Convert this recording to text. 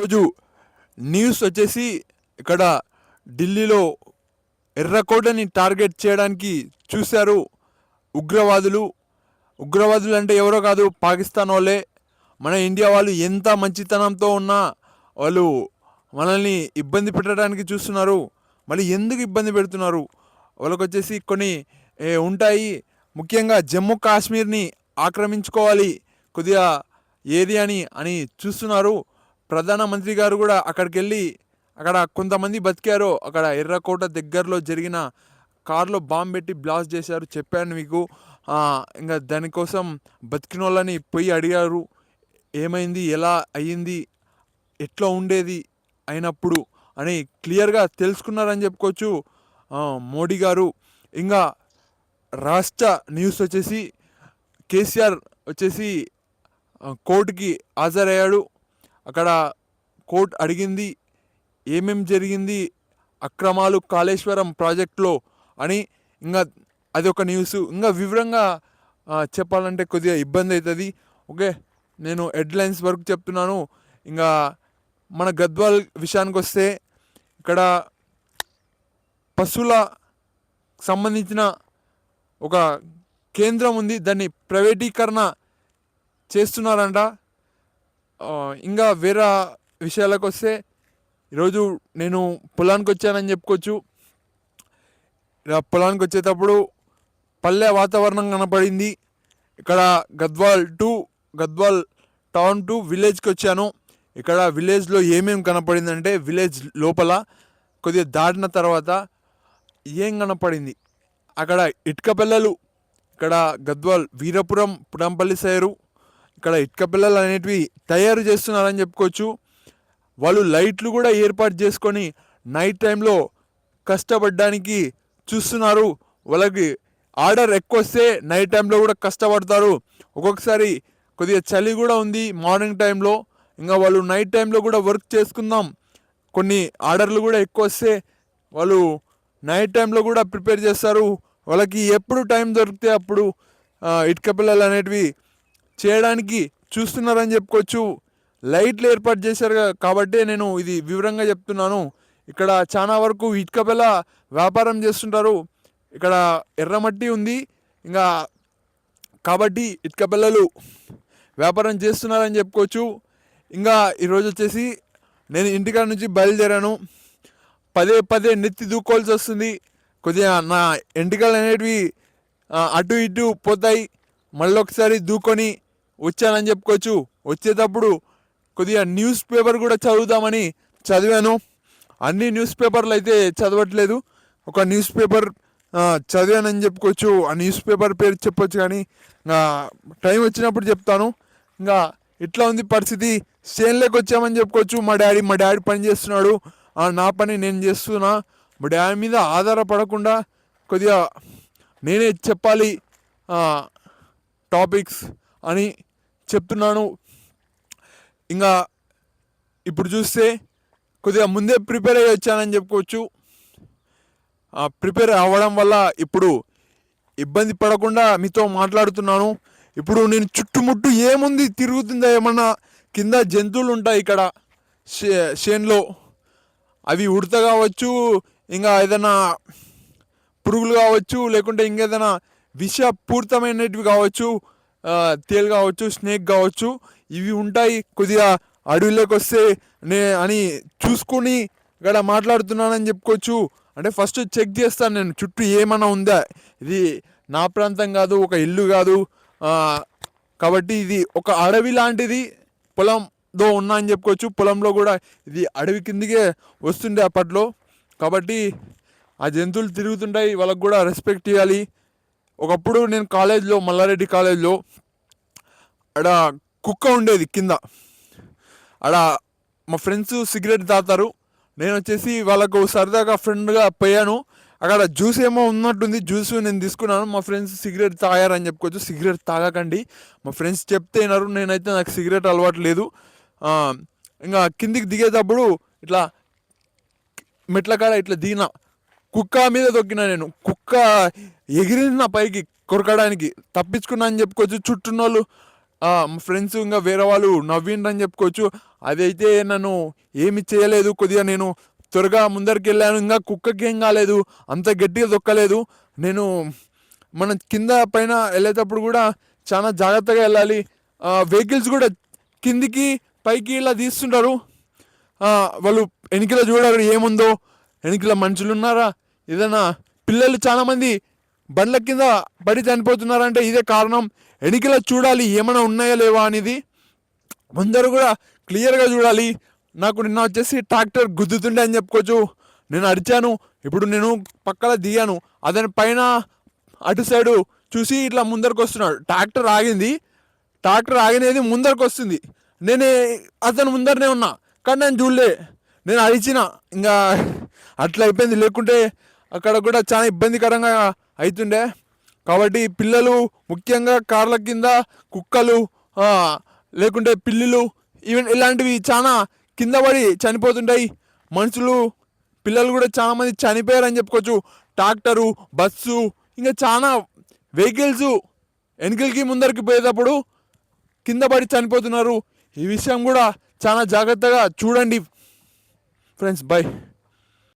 ఈరోజు న్యూస్ వచ్చేసి ఇక్కడ ఢిల్లీలో ఎర్రకోటని టార్గెట్ చేయడానికి చూశారు ఉగ్రవాదులు. ఉగ్రవాదులు అంటే ఎవరో కాదు, పాకిస్తాన్ వాళ్ళే. మన ఇండియా వాళ్ళు ఎంత మంచితనంతో ఉన్నా వాళ్ళు మనల్ని ఇబ్బంది పెట్టడానికి చూస్తున్నారు. మళ్ళీ ఎందుకు ఇబ్బంది పెడుతున్నారు? వాళ్ళకి వచ్చేసి కొన్ని ఉంటాయి. ముఖ్యంగా జమ్మూ కాశ్మీర్ని ఆక్రమించుకోవాలి కొద్దిగా ఏరియాని అని చూస్తున్నారు. ప్రధానమంత్రి గారు కూడా అక్కడికి వెళ్ళి అక్కడ కొంతమంది బతికారు. అక్కడ ఎర్రకోట దగ్గరలో జరిగిన కార్లో బాంబు పెట్టి బ్లాస్ట్ చేశారు, చెప్పాను మీకు. ఇంకా దానికోసం బతికిన వాళ్ళని పోయి అడిగారు, ఏమైంది, ఎలా అయ్యింది, ఎట్లా ఉండేది అయినప్పుడు అని క్లియర్గా తెలుసుకున్నారని చెప్పుకోవచ్చు మోడీ గారు. ఇంకా రాష్ట్ర న్యూస్ వచ్చేసి కేసీఆర్ వచ్చేసి కోర్టుకి హాజరయ్యాడు. అక్కడ కోర్టు అడిగింది ఏమేం జరిగింది అక్రమాలు కాళేశ్వరం ప్రాజెక్టులో అని. ఇంకా అది ఒక న్యూస్. ఇంకా వివరంగా చెప్పాలంటే కొద్దిగా ఇబ్బంది అవుతుంది. ఓకే, నేను హెడ్లైన్స్ వరకు చెప్తున్నాను. ఇంకా మన గద్వాల్ విషయానికి వస్తే ఇక్కడ పశువుల సంబంధించిన ఒక కేంద్రం ఉంది, దాన్ని ప్రైవేటీకరణ చేస్తున్నారంట. ఇంకా వేరే విషయాలకు వస్తే ఈరోజు నేను పొలానికి వచ్చానని చెప్పుకోవచ్చు. పొలానికి వచ్చేటప్పుడు పల్లె వాతావరణం కనపడింది. ఇక్కడ గద్వాల్ టౌన్ టు విలేజ్కి వచ్చాను. ఇక్కడ విలేజ్లో ఏమేమి కనపడిందంటే, విలేజ్ లోపల కొద్దిగా దాటిన తర్వాత ఏం కనపడింది, అక్కడ ఇటుక పిల్లలు, ఇక్కడ గద్వాల్ వీరపురం పుడంపల్లి సైరు ఇక్కడ ఇటుక పిల్లలు అనేటివి తయారు చేస్తున్నారని చెప్పుకోవచ్చు. వాళ్ళు లైట్లు కూడా ఏర్పాటు చేసుకొని నైట్ టైంలో కష్టపడడానికి చూస్తున్నారు. వాళ్ళకి ఆర్డర్ ఎక్కువ వస్తే నైట్ టైంలో కూడా కష్టపడతారు. ఒక్కొక్కసారి కొద్దిగా చలి కూడా ఉంది మార్నింగ్ టైంలో. ఇంకా వాళ్ళు నైట్ టైంలో కూడా వర్క్ చేసుకుందాం, కొన్ని ఆర్డర్లు కూడా ఎక్కువ వస్తే వాళ్ళు నైట్ టైంలో కూడా ప్రిపేర్ చేస్తారు. వాళ్ళకి ఎప్పుడు టైం దొరికితే అప్పుడు ఇటుక పిల్లలు అనేటివి చేయడానికి చూస్తున్నారని చెప్పుకోవచ్చు. లైట్లు ఏర్పాటు చేశారు కాబట్టి నేను ఇది వివరంగా చెప్తున్నాను. ఇక్కడ చాలా వరకు ఇటుక పిల్ల వ్యాపారం చేస్తుంటారు. ఇక్కడ ఎర్రమట్టి ఉంది ఇంకా, కాబట్టి ఇటుక పిల్లలు వ్యాపారం చేస్తున్నారని చెప్పుకోవచ్చు. ఇంకా ఈరోజు వచ్చేసి నేను ఇంటికాడ నుంచి బయలుదేరాను. పదే నెత్తి దూకోవాల్సి వస్తుంది. కొద్దిగా నా ఎంటికలు అనేటివి అటు ఇటు పోతాయి. మళ్ళీ ఒకసారి దూకొని వచ్చానని చెప్పుకోవచ్చు. వచ్చేటప్పుడు కొద్దిగా న్యూస్ పేపర్ కూడా చదువుదామని చదివాను. అన్ని న్యూస్ పేపర్లు అయితే చదవట్లేదు, ఒక న్యూస్ పేపర్ చదివానని చెప్పుకోవచ్చు. ఆ న్యూస్ పేపర్ పేరు చెప్పొచ్చు కానీ టైం వచ్చినప్పుడు చెప్తాను. ఇంకా ఇట్లా ఉంది పరిస్థితి. చేన్లోకి వచ్చామని చెప్పుకోవచ్చు. మా డాడీ పని చేస్తున్నాడు, నా పని నేను చేస్తున్నా. మా డాడీ మీద ఆధారపడకుండా కొద్దిగా నేనే చెప్పాలి టాపిక్స్ అని చెప్తున్నాను. ఇంకా ఇప్పుడు చూస్తే కొద్దిగా ముందే ప్రిపేర్ అయ్యి వచ్చానని చెప్పుకోవచ్చు. ప్రిపేర్ అవ్వడం వల్ల ఇప్పుడు ఇబ్బంది పడకుండా మీతో మాట్లాడుతున్నాను. ఇప్పుడు నేను చుట్టుముట్టు ఏముంది తిరుగుతుందా, ఏమన్నా కింద జంతువులు ఉంటాయి ఇక్కడ చేన్లో, అవి ఉడత కావచ్చు, ఇంకా ఏదైనా పురుగులు కావచ్చు, లేకుంటే ఇంకేదైనా విషపూరితమైనటివి కావచ్చు, తేలు కావచ్చు, స్నేక్ కావచ్చు, ఇవి ఉంటాయి. కొద్దిగా అడవిలోకి వస్తే అని చూసుకొని ఇక్కడ మాట్లాడుతున్నానని చెప్పుకోవచ్చు. అంటే ఫస్ట్ చెక్ చేస్తాను నేను చుట్టూ ఏమైనా ఉందా. ఇది నా ప్రాంతం కాదు, ఒక ఇల్లు కాదు, కాబట్టి ఇది ఒక అడవి లాంటిది పొలంలో ఉన్నా అని చెప్పుకోవచ్చు. పొలంలో కూడా ఇది అడవి కిందికే వస్తుండే అప్పట్లో, కాబట్టి ఆ జంతువులు తిరుగుతుంటాయి, వాళ్ళకు కూడా రెస్పెక్ట్ ఇవ్వాలి. ఒకప్పుడు నేను కాలేజ్లో, మల్లారెడ్డి కాలేజ్లో ఆడ కుక్క ఉండేది కింద. ఆడ మా ఫ్రెండ్స్ సిగరెట్ తాగుతారు, నేను వచ్చేసి వాళ్ళకు సరదాగా ఫ్రెండ్గా పోయాను. అక్కడ జ్యూస్ ఏమో ఉన్నట్టుంది, జ్యూస్ నేను తీసుకున్నాను. మా ఫ్రెండ్స్ సిగరెట్ తాగారని చెప్పుకోవచ్చు. సిగరెట్ తాగకండి, మా ఫ్రెండ్స్ చెప్తే వినరు. నేనైతే నాకు సిగరెట్ అలవాటు లేదు. ఇంకా కిందికి దిగేటప్పుడు ఇట్లా మెట్ల కాడ ఇట్లా దిగిన, కుక్క మీద దొక్కిన. నేను కుక్క ఎగిరిన పైకి కొరకడానికి, తప్పించుకున్నా అని చెప్పుకోవచ్చు. చుట్టూన్న వాళ్ళు మా ఫ్రెండ్స్ ఇంకా వేరే వాళ్ళు నవ్విండ్రని చెప్పుకోవచ్చు. అదైతే నన్ను ఏమి చేయలేదు. కొద్దిగా నేను త్వరగా ముందరికి వెళ్ళాను, ఇంకా కుక్కకి ఏం కాలేదు, అంత గట్టిగా తొక్కలేదు. నేను మన కింద పైన వెళ్ళేటప్పుడు కూడా చాలా జాగ్రత్తగా వెళ్ళాలి. వెహికల్స్ కూడా కిందికి పైకి ఇలా తీస్తుంటారు. వాళ్ళు వెనుకలో చూడరు ఏముందో, వెనుకల మనుషులు ఉన్నారా, ఏదైనా పిల్లలు చాలామంది బండ్ల కింద పడి చనిపోతున్నారంటే ఇదే కారణం. వెనుకలో చూడాలి ఏమైనా ఉన్నాయా లేవా అనేది, ముందరు కూడా క్లియర్గా చూడాలి. నాకు నిన్న వచ్చేసి ట్రాక్టర్ గుద్దుతుండే అని చెప్పుకోవచ్చు. నేను అరిచాను, ఇప్పుడు నేను పక్కన దిగాను, అతని పైన అటు సైడు చూసి ఇట్లా ముందరకు వస్తున్నాడు. ట్రాక్టర్ ఆగింది, ట్రాక్టర్ ఆగినది ముందరకు వస్తుంది, నేనే అతను ముందరనే ఉన్నా కానీ నేను చూడలే. నేను అరిచిన, ఇంకా అట్లా అయిపోయింది. లేకుంటే అక్కడ కూడా చాలా ఇబ్బందికరంగా అవుతుండే. కాబట్టి పిల్లలు ముఖ్యంగా కార్ల కింద కుక్కలు, లేకుంటే పిల్లులు, ఈవెన్ ఇలాంటివి చాలా కింద పడి చనిపోతుంటాయి. మనుషులు పిల్లలు కూడా చాలామంది చనిపోయారని చెప్పుకోవచ్చు. ట్రాక్టరు, బస్సు, ఇంకా చాలా వెహికల్స్ వెనుకలకి ముందరికి పోయేటప్పుడు కింద పడి చనిపోతున్నారు. ఈ విషయం కూడా చాలా జాగ్రత్తగా చూడండి ఫ్రెండ్స్. బై.